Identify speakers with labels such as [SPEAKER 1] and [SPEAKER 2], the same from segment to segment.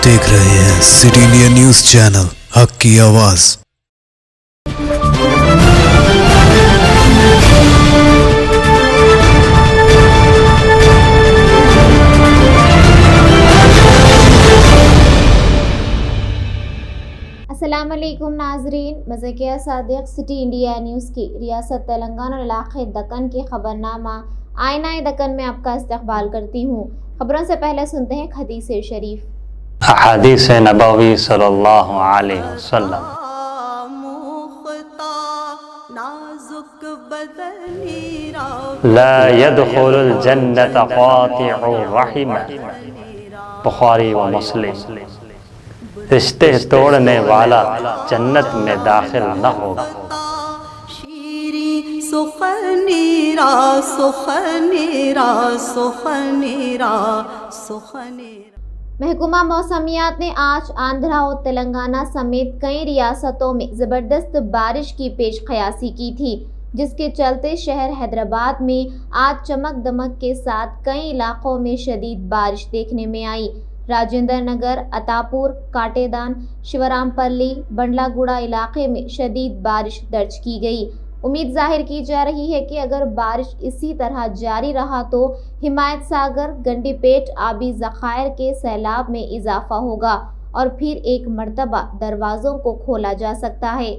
[SPEAKER 1] देख रहे हैं सिटी इंडिया न्यूज चैनल, हक की आवाज।
[SPEAKER 2] अस्सलाम वालेकुम नाजरीन, मज़े सादिक सिटी इंडिया न्यूज़ की रियासत तेलंगाना और इलाक़े दक्कन के खबरनामा आईना दक्कन में आपका इस्तकबाल करती हूँ। खबरों से पहले सुनते हैं हदीस शरीफ।
[SPEAKER 3] हदीस नबवी सल्लल्लाहु अलैहि वसल्लम। ला यदखुलुल जन्नत क़ातिउ रहिम। बुखारी व मुस्लिम। रिश्ते तोड़ने वाला जन्नत में दाखिल न होगा।
[SPEAKER 4] सुखनीरा सुखनीरा सुखनीरा सुखनीरा।
[SPEAKER 2] महकमा मौसमियात ने आज आंध्रा और तेलंगाना समेत कई रियासतों में ज़बरदस्त बारिश की पेश क़यासी की थी, जिसके चलते शहर हैदराबाद में आज चमक दमक के साथ कई इलाकों में शदीद बारिश देखने में आई। राजेंद्र नगर, अतापुर, काटेदान, शिवरामपल्ली, बंडलागुड़ा इलाके में शदीद बारिश दर्ज की गई। उम्मीद जाहिर की जा रही है कि अगर बारिश इसी तरह जारी रहा तो हिमायत सागर, गंडीपेट आबी ज़खायर के सैलाब में इजाफा होगा और फिर एक मर्तबा दरवाज़ों को खोला जा सकता है।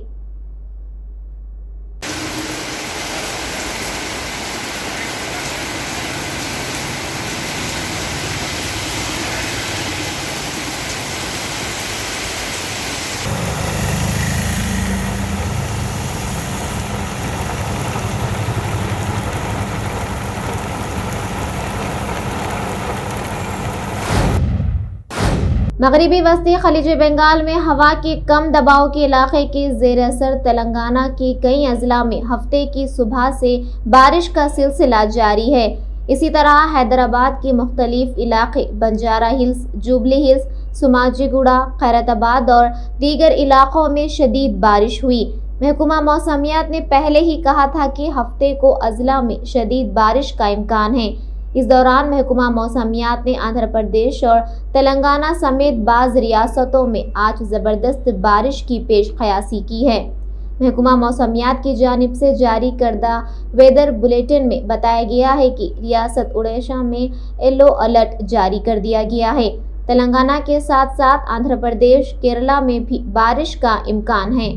[SPEAKER 2] मगरिबी वस्ती खलीज बंगाल में हवा के कम दबाव के इलाके के ज़ेर असर तेलंगाना के कई अजला में हफ्ते की सुबह से बारिश का सिलसिला जारी है। इसी तरह हैदराबाद के मुख्तलिफ इलाके बंजारा हिल्स, जुबली हिल्स, सुमाजीगुड़ा, खैरताबाद और दीगर इलाकों में शदीद बारिश हुई। महकमा मौसमियात ने पहले ही कहा था कि हफ्ते को अजला में शदीद बारिश का इम्कान है। इस दौरान महकमा मौसमियात ने आंध्र प्रदेश और तेलंगाना समेत बाज़ रियासतों में आज ज़बरदस्त बारिश की पेश क़यासी की है। महकमा मौसमियात की जानिब से जारी करदा वेदर बुलेटिन में बताया गया है कि रियासत उड़ीसा में येलो अलर्ट जारी कर दिया गया है। तेलंगाना के साथ साथ आंध्र प्रदेश, केरला में भी बारिश का इम्कान है।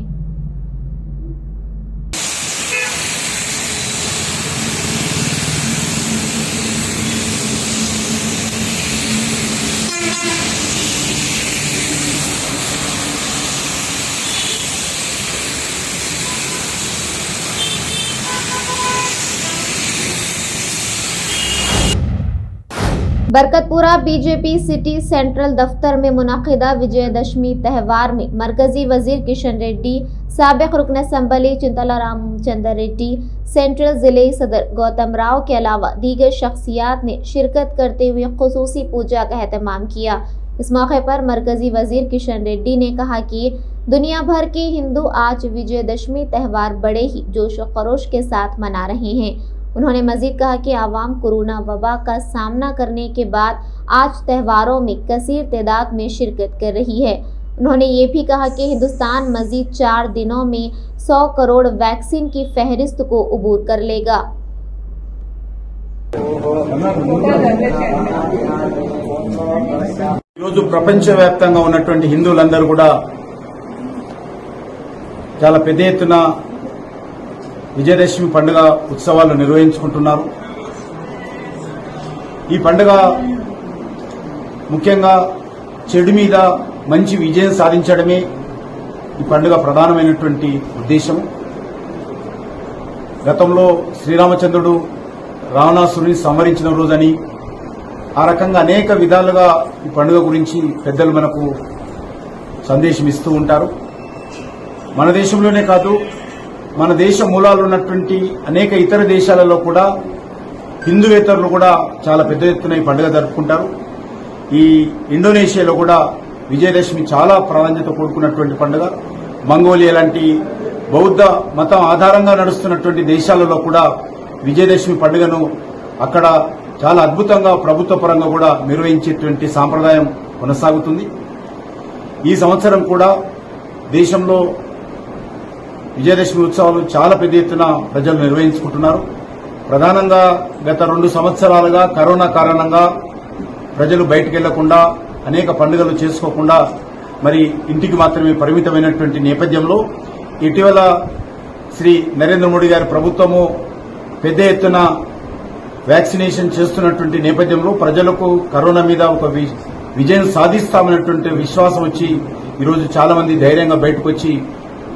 [SPEAKER 2] बरकतपुरा बीजेपी सिटी सेंट्रल दफ्तर में मुनाकिदा विजयदशमी त्यौहार में मरकजी वजीर किशन रेड्डी, साबिक रुकन असम्बली चिंतला रामचंद्र रेड्डी, सेंट्रल जिले सदर गौतम राव के अलावा दीगर शख्सियात ने शिरकत करते हुए खुसूसी पूजा का एहतमाम किया। इस मौके पर मरकजी वजीर किशन रेड्डी ने कहा कि दुनिया भर के हिंदू आज विजयदशमी त्यौहार बड़े ही जोश व खरोश के साथ मना रहे हैं। उन्होंने मजीद कहा कि आवाम कोरोना वबा का सामना करने के बाद आज त्योहारों में कसीर तादाद में शिरकत कर रही है। उन्होंने ये भी कहा कि हिंदुस्तान मजीद 4 दिनों में 100 करोड़ वैक्सीन की फहरिस्त को अबूर कर लेगा।
[SPEAKER 5] ప్రపంచవ్యాప్తంగా ఉన్నటువంటి హిందువులందరూ కూడా చాలా పెద్ద ఎత్తున విజయదశమి పండుగ ఉత్సవాలు నిర్వహించుకుంటున్నారు। ఈ పండుగ ముఖ్యంగా చెడు మీద మంచి విజయం సాధించడమే ఈ పండుగ ప్రధానమైనటువంటి ఉద్దేశం। గతంలో శ్రీరామచంద్రుడు రావణాసురుని సంహరించిన రోజని ఆ రకంగా అనేక విధాలుగా ఈ పండుగ గురించి పెద్దలు మనకు సందేశం ఇస్తూ ఉంటారు। మన దేశంలోనే కాదు, మన దేశ మూలాలు ఉన్నటువంటి అనేక ఇతర దేశాలలో కూడా హిందూవేతరులు కూడా చాలా పెద్ద ఎత్తున ఈ పండుగ జరుపుకుంటారు। ఈ ఇండోనేషియాలో కూడా విజయదశమి చాలా ప్రాధాన్యత కూడుకున్నటువంటి పండుగ। మంగోలియా లాంటి బౌద్ధ మతం ఆధారంగా నడుస్తున్నటువంటి దేశాలలో కూడా విజయదశమి పండుగను అక్కడ చాలా అద్భుతంగా ప్రభుత్వ పరంగా కూడా నిర్వహించేటువంటి సాంప్రదాయం కొనసాగుతుంది। ఈ సంవత్సరం కూడా దేశంలో విజయదశమి ఉత్సవాలు చాలా పెద్ద ఎత్తున ప్రజలు నిర్వహించుకుంటున్నారు. ప్రధానంగా గత 2 సంవత్సరాలుగా కరోనా కారణంగా ప్రజలు బయటికి వెళ్లకుండా అనేక పండుగలు చేసుకోకుండా మరి ఇంటికి మాత్రమే పరిమితమైనటువంటి నేపథ్యంలో ఇటీవల శ్రీ నరేంద్ర మోడీ గారి ప్రభుత్వము పెద్ద ఎత్తున వ్యాక్సినేషన్ చేస్తున్నటువంటి నేపథ్యంలో ప్రజలకు కరోనా మీద ఒక విజయం సాధిస్తామన్నటువంటి విశ్వాసం వచ్చి ఈరోజు చాలా మంది ధైర్యంగా బయటకు వచ్చి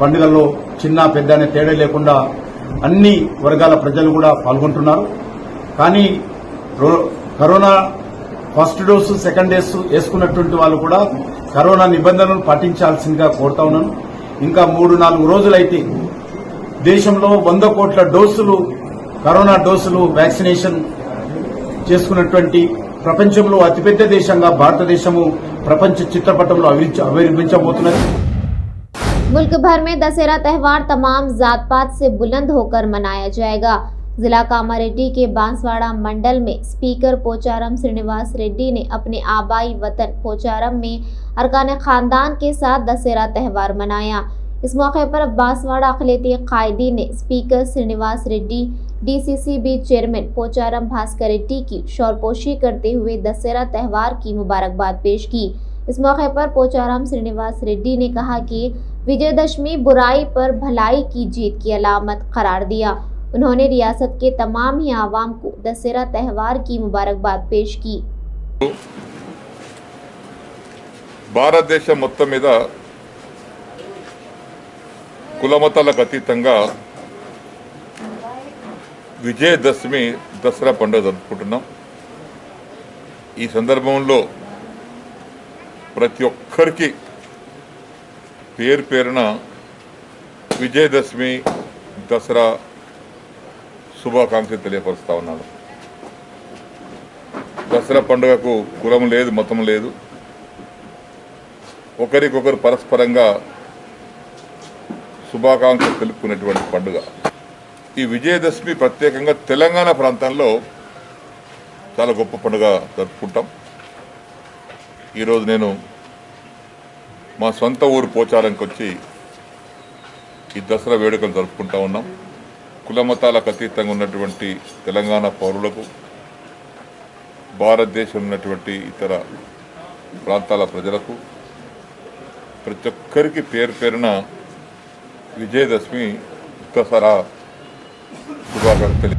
[SPEAKER 5] పండుగల్లో చిన్న పెద్ద అనే తేడా లేకుండా అన్ని వర్గాల ప్రజలు కూడా పాల్గొంటున్నారు. కానీ corona first dose second dose వేసుకున్నటువంటి వాళ్ళు కూడా కరోనా నిబంధనలు పాటించాల్సిందిగా కోరుతా ఉన్నాను. ఇంకా 3-4 రోజులైతే దేశంలో 100 కోట్ల డోసులు కరోనా డోసులు వ్యాక్సినేషన్ చేసుకున్నటువంటి ప్రపంచంలో అతిపెద్ద దేశంగా భారతదేశము ప్రపంచ చిత్రపటంలో ఆవిర్భవించబోతున్నది.
[SPEAKER 2] मुल्क भर में दशहरा त्यौहार तमाम जात पात से बुलंद होकर मनाया जाएगा। जिला कामारेड्डी के बांसवाड़ा मंडल में स्पीकर पोचारम श्रीनिवास रेड्डी ने अपने आबाई वतन पोचारम में अरकान खानदान के साथ दशहरा त्यौहार मनाया। इस मौके पर बांसवाड़ा अखिलेती कायदी ने speaker Srinivas Reddy, DCCB chairman Pocharam Bhaskar Reddy की शौरपोशी करते हुए दशहरा त्यौहार की मुबारकबाद पेश की। इस मौके पर पोचारम श्रीनिवास रेड्डी ने कहा कि विजयदशमी बुराई पर भलाई की जीत की अलामत करार दिया। उन्होंने रियासत के तमाम ही आवाम को दशहरा त्यौहार की मुबारकबाद पेश की।
[SPEAKER 6] భారతదేశం మొత్తం మీద కులమతాలకు అతీతంగా విజయదశమి దసరా పండుగ జరుపుకుంటున్నాం. ఈ సందర్భంలో ప్రతి ఒక్కరికి పేరు పేరున విజయదశమి దసరా శుభాకాంక్షలు తెలియపరుస్తా ఉన్నాను. దసరా పండుగకు కులం లేదు, మతం లేదు. ఒకరికొకరు పరస్పరంగా శుభాకాంక్షలు తెలుపుకునేటువంటి పండుగ. ఈ విజయదశమి ప్రత్యేకంగా తెలంగాణ ప్రాంతంలో చాలా గొప్ప పండుగ జరుపుకుంటాం. ఈరోజు నేను మా సొంత ఊరు పోచారంకి వచ్చి ఈ దసరా వేడుకలు జరుపుకుంటా ఉన్నాం. కులమతాలకు అతీతంగా ఉన్నటువంటి తెలంగాణ పౌరులకు, భారతదేశంలో ఉన్నటువంటి ఇతర ప్రాంతాల ప్రజలకు ప్రతి ఒక్కరికి పేరు పేరున విజయదశమి దసరా శుభాకాంక్షలు.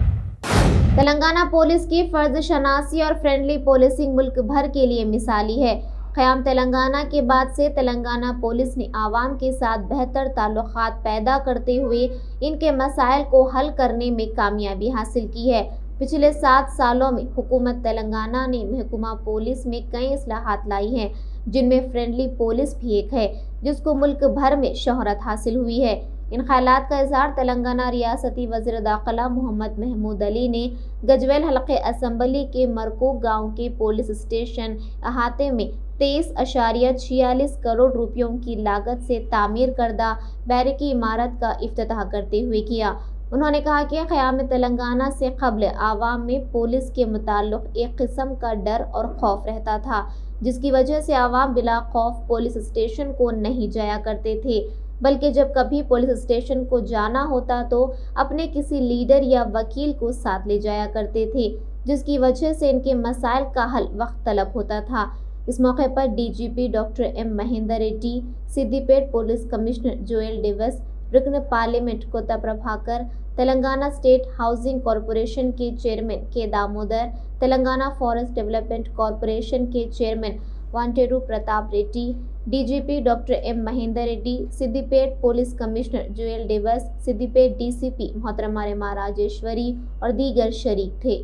[SPEAKER 2] तेलंगाना पुलिस की फर्ज शनासी और फ्रेंडली पुलिसिंग मुल्क भर के लिए मिसाली है। क़याम तेलंगाना के बाद से तेलंगाना पुलिस ने आवाम के साथ बेहतर ताल्लुकात पैदा करते हुए इनके मसाइल को हल करने में कामयाबी हासिल की है। पिछले 7 सालों में हुकूमत तेलंगाना ने महकमा पुलिस में कई इस्लाहात लाई हैं, जिनमें फ्रेंडली पुलिस भी एक है, जिसको मुल्क भर में शोहरत हासिल हुई है। इन ख्यालात का इजहार तेलंगाना रियासती वज़ीर दाखिला मोहम्मद महमूद अली ने गजवेल हल्के असम्बली के मरकूक गांव के पुलिस स्टेशन अहाते में 23.46 करोड़ रुपयों की लागत से तामीर करदा बैरकी इमारत का इफ्तिताह करते हुए किया। उन्होंने कहा कि क़याम तेलंगाना से क़ब्ल आवाम में पुलिस के मुताल्लिक़ एक किस्म का डर और खौफ रहता था, जिसकी वजह से आवाम बिला खौफ पुलिस स्टेशन को नहीं जाया करते थे, बल्कि जब कभी पुलिस स्टेशन को जाना होता तो अपने किसी लीडर या वकील को साथ ले जाया करते थे, जिसकी वजह से इनके मसाइल का हल वक्त तलब होता था। इस मौके पर DGP doctor M Mahender Reddy, Siddipet police commissioner Joel Davis, रुकन parliament Kotha Prabhakar, Telangana state housing corporation के chairman K Damodar, Telangana forest development corporation के chairman Vanteru Pratap Reddy, DGP doctor M Mahender Reddy, Siddipet police commissioner Joel Davis, Siddipet DCP मोहतरमा रेमा राजेश्वरी और दीगर शरीक थे।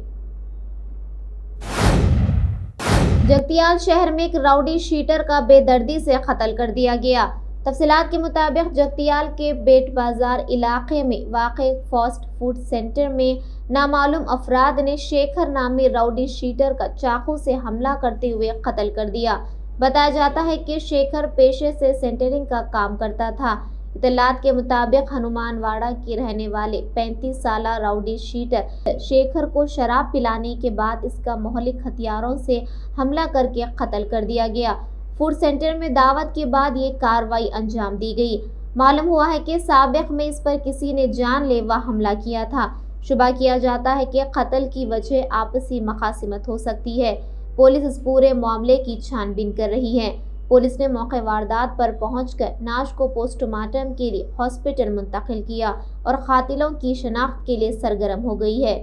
[SPEAKER 2] जगतियाल शहर में एक राउडी शीटर का बेदर्दी से कत्ल कर दिया गया। तफसीलात के मुताबिक जगतियाल के बेट बाजार इलाके में वाक़ फास्ट फूड सेंटर में नामालूम अफराद ने शेखर नामी राउडी शीटर का चाकू से हमला करते हुए कत्ल कर दिया। बताया जाता है कि शेखर पेशे से सेंटरिंग का काम करता था। इतलात के मुताबिक हनुमानवाड़ा के रहने वाले 35 साल राउडी शीटर शेखर को शराब पिलाने के बाद इसका मोहलिक हथियारों से हमला करके कत्ल कर दिया गया। फूड सेंटर में दावत के बाद ये कार्रवाई अंजाम दी गई। मालूम हुआ है कि साबिक में इस पर किसी ने जानलेवा हमला किया था। शुबा किया जाता है कि कत्ल की वजह आपसी मखासिमत हो सकती है। पुलिस इस पूरे मामले की छानबीन कर रही है। पुलिस ने मौके वारदात पर पहुंचकर नाश को पोस्टमार्टम के लिए हॉस्पिटल मुंतकिल किया और कातिलों की शनाख्त के लिए सरगर्म हो गई है।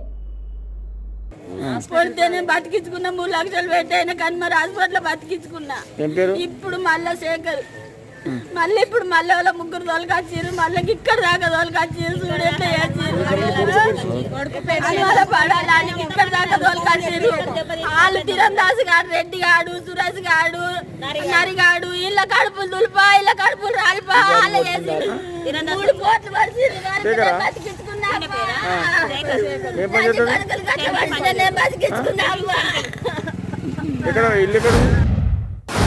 [SPEAKER 7] పొడితేనే బతికించుకున్నా 3 లక్షలు పెట్టైనా కానీ మరి హాస్పిటల్ బతికించుకున్నా. ఇప్పుడు మళ్ళా శేఖర్ మళ్ళీ ఇప్పుడు మళ్ళీ వాళ్ళ ముగ్గురు తోలుకొచ్చారు. మళ్ళీ ఇక్కడ దాకా తోలుకొచ్చారు. చూడు ఎట్లా చేసారు పడాలని ఇక్కడ దాకా తోలుకొచ్చారు. వాళ్ళు తీరందాస్ గాడు, రెడ్డి గాడు, సురేష్ గాడు, నరిగాడు, ఇళ్ళ కడుపులు దులిపా, ఇళ్ళ కడుపులు రాలిపా వాళ్ళు చేసారు. 3 కోట్లు పడిచారు కానీ బతికించుకున్నా.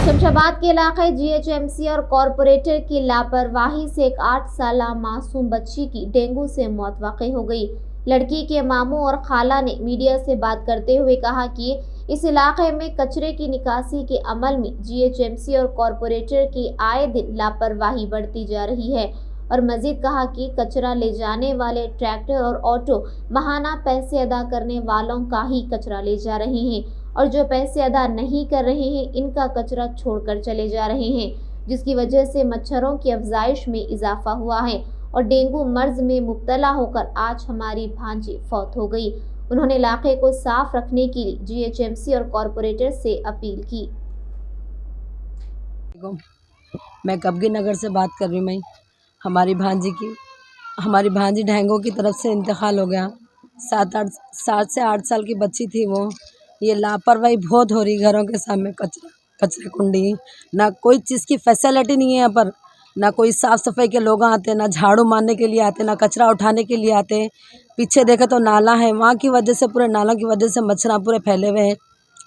[SPEAKER 2] शमशाबाद के इलाके GHMC और कॉरपोरेटर की लापरवाही से एक 8 साल मासूम बच्ची की डेंगू से मौत वाक़ई हो गई। लड़की के मामू और खाला ने मीडिया से बात करते हुए कहा कि इस इलाके में कचरे की निकासी के अमल में GHMC और कॉरपोरेटर की आए दिन लापरवाही बढ़ती जा रही है और मजीद कहा कि कचरा ले जाने वाले ट्रैक्टर और ऑटो माहाना पैसे अदा करने वालों का ही कचरा ले जा रहे हैं और जो पैसे अदा नहीं कर रहे हैं इनका कचरा छोड़कर चले जा रहे हैं, जिसकी वजह से मच्छरों की अफजाइश में इजाफा हुआ है और डेंगू मर्ज में मुब्तला होकर आज हमारी भांजी फौत हो गई। उन्होंने इलाके को साफ रखने के लिए GHMC और कॉरपोरेटर से अपील की।
[SPEAKER 8] मैं कबगी नगर से बात कर रही हूँ। हमारी भांजी डेंगू की तरफ से इंतकाल हो गया। 7 से 8 साल की बच्ची थी वो। ये लापरवाही बहुत हो रही, घरों के सामने कचरे कुंडी, ना कोई चीज़ की फैसिलिटी नहीं है यहाँ पर, ना कोई साफ़ सफाई के लोग आते, ना झाड़ू मारने के लिए आते, ना कचरा उठाने के लिए आते। पीछे देखे तो नाला है, वहाँ की वजह से, पूरे नालों की वजह से मच्छर पूरे फैले हुए हैं।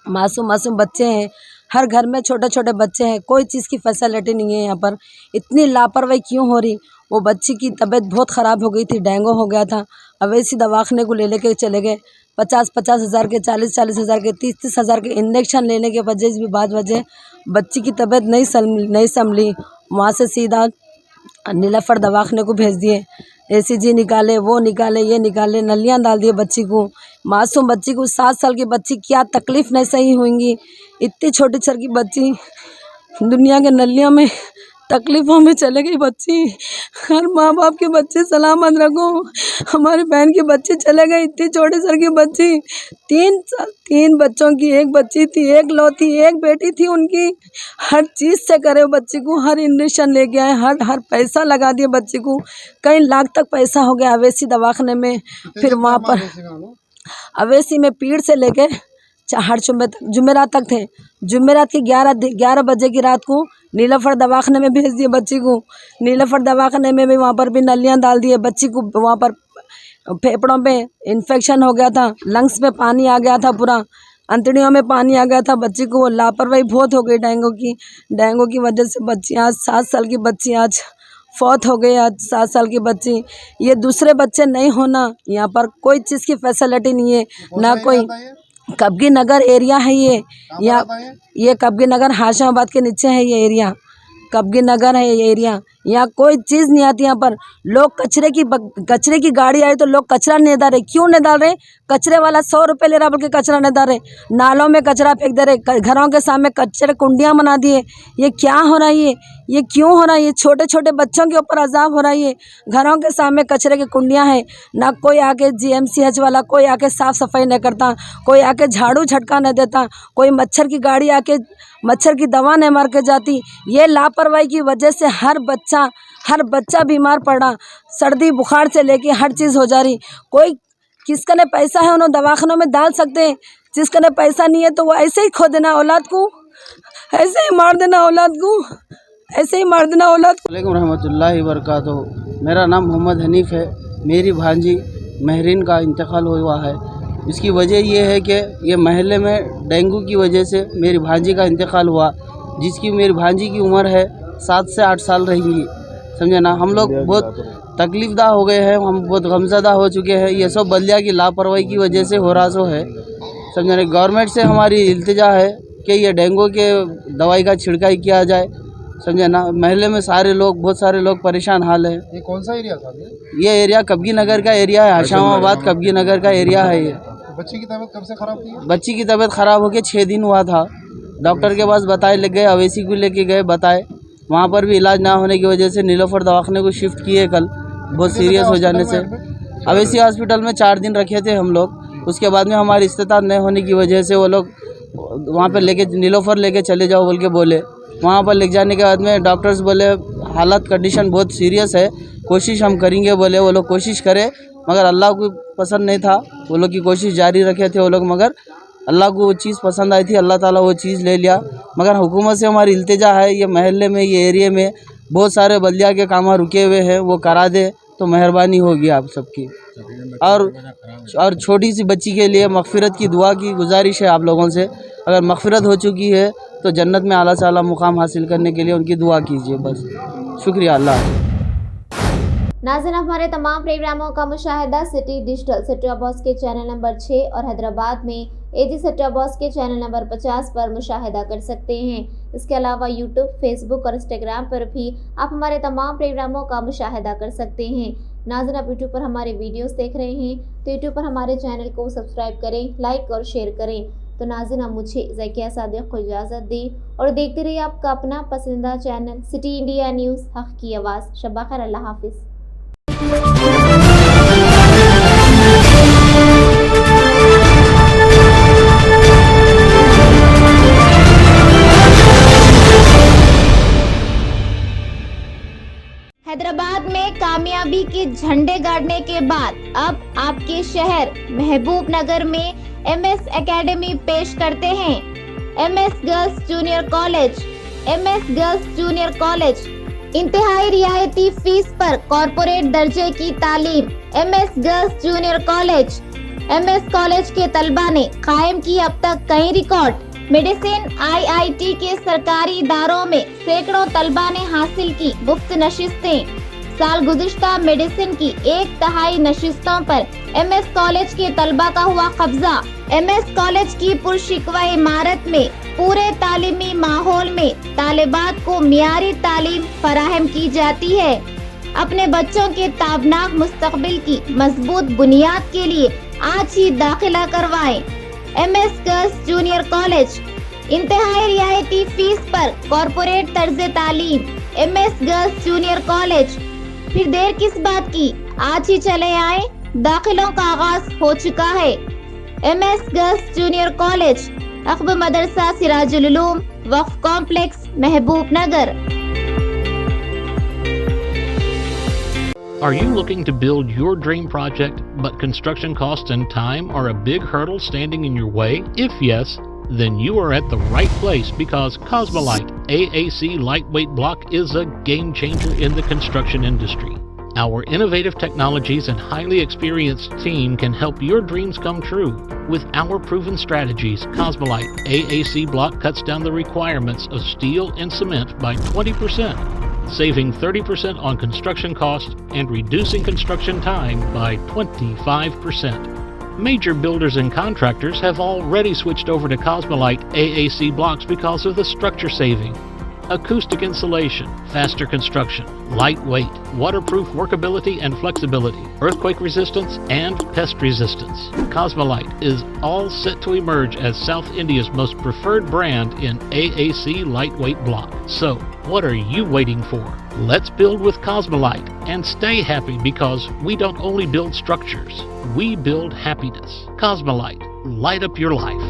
[SPEAKER 8] मासूम बच्चे हैं, हर घर में छोटे छोटे बच्चे हैं, कोई चीज़ की फैसिलिटी नहीं है यहाँ पर। इतनी लापरवाही क्यों हो रही? वो बच्ची की तबीयत बहुत ख़राब हो गई थी, डेंगू हो गया था। अवैसी दवाखाने को ले के चले गए। 50 हज़ार के, 40 हज़ार के, 30 हज़ार के इंजेक्शन लेने के वजह बच्ची की तबीयत नहीं संभली। वहाँ से सीधा नीलाफर दवाखाने को भेज दिए। ACG निकाले, वो निकाले, ये निकाले, नलियाँ डाल दिए बच्ची को। मासूम बच्ची को, 7 साल की बच्ची, क्या तकलीफ़ नहीं सही होंगी। इतनी छोटी छोटी की बच्ची दुनिया के नलियों में तकलीफ़ों में चले गई बच्ची। हर माँ बाप के बच्चे सलामत रखो। हमारी बहन की बच्ची चले गई, इतनी छोटी सर की बच्ची, 3 बच्चों की एक बच्ची थी, एक लौती एक बेटी थी उनकी। हर चीज़ से करे बच्ची को, हर इंजेक्शन लेके आए, हर पैसा लगा दिए बच्ची को। कई लाख तक पैसा हो गया अवैसी दवाखाने में। फिर वहाँ पर अवैसी में पीड़ से लेके हर जुमेरात तक थे। जुमेरात की 11 बजे की रात को नीलाफर दवाखाने में भेज दिए बच्ची को। नीलाफर दवाखाने में भी, वहाँ पर भी नलियाँ डाल दिए बच्ची को। वहाँ पर फेफड़ों पे इन्फेक्शन हो गया था, लंग्स में पानी आ गया था, पूरा अंतड़ियों में पानी आ गया था बच्ची को। लापरवाही बहुत हो गई डेंगू की वजह से बच्ची आज 7 साल की बच्ची आज फौत हो गई। आज 7 साल की बच्ची। ये दूसरे बच्चे नहीं होना, यहाँ पर कोई चीज़ की फैसिलिटी नहीं है, ना कोई। कबगी नगर एरिया है ये कबगी नगर हाशिमाबाद के नीचे है ये एरिया। कबगी नगर है ये एरिया। यहाँ कोई चीज़ नहीं आती। यहाँ पर लोग कचरे की गाड़ी आई तो लोग कचरा नहीं डाल रहे। क्यों नहीं डाल रहे? कचरे वाला 100 रुपये ले रहा बल्कि कचरा नहीं डाल रहे। नालों में कचरा फेंक दे रहे, घरों के सामने कचरे कुंडियाँ बना दिए। ये क्या हो रहा है? ये क्यों हो रहा है? ये छोटे छोटे बच्चों के ऊपर अजाब हो रहा है। घरों के सामने कचरे की कुंडियाँ हैं, ना कोई आके GMCH वाला कोई आके साफ़ सफाई नहीं करता, कोई आके झाड़ू झटका नहीं देता, कोई मच्छर की गाड़ी आके मच्छर की दवा नहीं मार के जाती। ये लापरवाही की वजह से हर बच्चा बीमार पड़ा। सर्दी बुखार से लेके हर चीज़ हो जा रही। कोई किसका ने पैसा है उन्होंने दवाखानों में डाल सकते हैं, जिसका ने पैसा नहीं है तो वो ऐसे ही खो देना औलाद को, ऐसे ही मार देना औलाद को, ऐसे ही मार देना औलाद को।
[SPEAKER 9] वालेकुम रहमतुल्लाहि व बरकातुहू। मेरा नाम मोहम्मद हनीफ है। मेरी भांजी महरीन का इंतकाल हुआ है। इसकी वजह यह है कि ये महल्ले में डेंगू की वजह से मेरी भांजी का इंतकाल हुआ, जिसकी मेरी भांजी की उम्र है 7 से 8 साल रहेंगी। समझे ना? हम लोग बहुत तकलीफ़दा हो गए हैं, हम बहुत गमज़दा हो चुके हैं। ये सब बल्दिया की लापरवाही की वजह से हो रहा सो है। समझे ना? गवर्नमेंट से हमारी इल्तिजा है कि ये डेंगू के दवाई का छिड़काई किया जाए, समझे ना। महल्ले में बहुत सारे लोग परेशान हाल है।
[SPEAKER 10] ये कौन सा एरिया था?
[SPEAKER 9] ये एरिया कबगी नगर का एरिया है, हशामाबाद कबगी नगर का एरिया है ये।
[SPEAKER 10] बच्ची की तबीयत कब से खराब थी?
[SPEAKER 9] बच्ची की तबीयत खराब हो के 6 दिन हुआ था। डॉक्टर के पास बताए ले गए, अवेसी को लेके गए, बताए वहाँ पर भी इलाज ना होने की वजह से नीलोफर दवाखाने को शिफ्ट किए कल, बहुत सीरियस हो जाने से। अवेसी हॉस्पिटल में 4 दिन रखे थे हम लोग। उसके बाद में हमारी इस्तेताद नहीं होने की वजह से वो लोग वहाँ पर लेके नीलोफर लेके चले जाओ बोल के बोले। वहाँ पर ले जाने के बाद में डॉक्टर्स बोले हालत कंडीशन बहुत सीरियस है, कोशिश हम करेंगे बोले। वो लोग कोशिश करे मगर अल्लाह को पसंद नहीं था, वो लोग की कोशिश जारी रखे थे वो लोग, मगर अल्लाह को वो चीज़ पसंद आई थी, अल्लाह ताला वो चीज़ ले लिया। मगर हुकूमत से हमारी इल्तिजा है, ये महल्ले में ये एरिया में बहुत सारे बल्दिया के काम रुके हुए हैं, वो करा दे तो मेहरबानी होगी आप सबकी। और छोटी सी बच्ची के लिए मगफिरत की दुआ की गुजारिश है आप लोगों से। अगर मगफिरत हो चुकी है तो जन्नत में आला से आला मुकाम हासिल करने के लिए उनकी दुआ कीजिए, बस। शुक्रिया अल्लाह।
[SPEAKER 2] नाज़रीन, हमारे तमाम प्रोग्रामों का मुशाहिदा city digital set top box के चैनल नंबर 6 और हैदराबाद में एजी सेट टॉप बॉक्स के चैनल नंबर 50 पर मुशाहिदा कर सकते हैं। इसके अलावा यूट्यूब, फेसबुक और इंस्टाग्राम पर भी आप हमारे तमाम प्रोग्रामों का मुशाहिदा कर सकते हैं। नाज़रीन, आप यूट्यूब पर हमारे वीडियोस देख रहे हैं तो यूट्यूब पर हमारे चैनल को सब्सक्राइब करें, लाइक और शेयर करें। तो नाज़रीन, अब मुझे ज़किया सादिक को इजाज़त दें और देखते रहिए आपका अपना पसंदीदा चैनल सिटी इंडिया न्यूज़, हक़ की आवाज़। शब्बा खैर, अल्लाह हाफिज़। हैदराबाद में कामयाबी के झंडे गाड़ने के बाद अब आपके शहर महबूब नगर में MS एकेडमी पेश करते हैं। MS girls junior college. MS girls junior college इंतहाई रियायती फीस पर कॉर्पोरेट दर्जे की तालीम। MS girls junior college. MS college के तलबा ने कायम की अब तक कई रिकॉर्ड। मेडिसिन IIT के सरकारी इदारों में सैकड़ों तलबा ने हासिल की मुफ्त नशिस्तें। साल गुज़िश्ता मेडिसिन की 1/3 नशिस्तों पर MS कॉलेज के तलबा का हुआ कब्जा। MS कॉलेज की पुरशिकवा इमारत में पूरे तालीमी माहौल में तालिबात को मियारी तालीम फराहम की जाती है। अपने बच्चों के ताबनाक मुस्तकबिल की मजबूत बुनियाद के लिए आज ही दाखिला करवाएं। MS गर्ल्स जूनियर कॉलेज इंतहाई रियायती फीस पर कॉर्पोरेट तर्ज तालीम। MS गर्ल्स जूनियर कॉलेज, फिर देर किस बात की, आज ही चले आए, दाखिलों का आगाज हो चुका है। MS girls junior college, अक़ब Madrasa Sirajul Uloom, Waqf complex, Mehboob Nagar.
[SPEAKER 11] Are you looking to build your dream project, but construction costs and time are a big hurdle standing in your way? If yes, then you are at the right place, because Cosmolite AAC lightweight block is a game changer in the construction industry. Our innovative technologies and highly experienced team can help your dreams come true. With our proven strategies, Cosmolite AAC block cuts down the requirements of steel and cement by 20%. Saving 30% on construction costs and reducing construction time by 25%. Major builders and contractors have already switched over to Cosmolite AAC blocks because of the structure saving. Acoustic insulation, faster construction, lightweight, waterproof workability and flexibility, earthquake resistance and pest resistance. Cosmolite is all set to emerge as South India's most preferred brand in AAC lightweight block. So, what are you waiting for? Let's build with Cosmolite and stay happy, because we don't only build structures, we build happiness. Cosmolite, light up your life.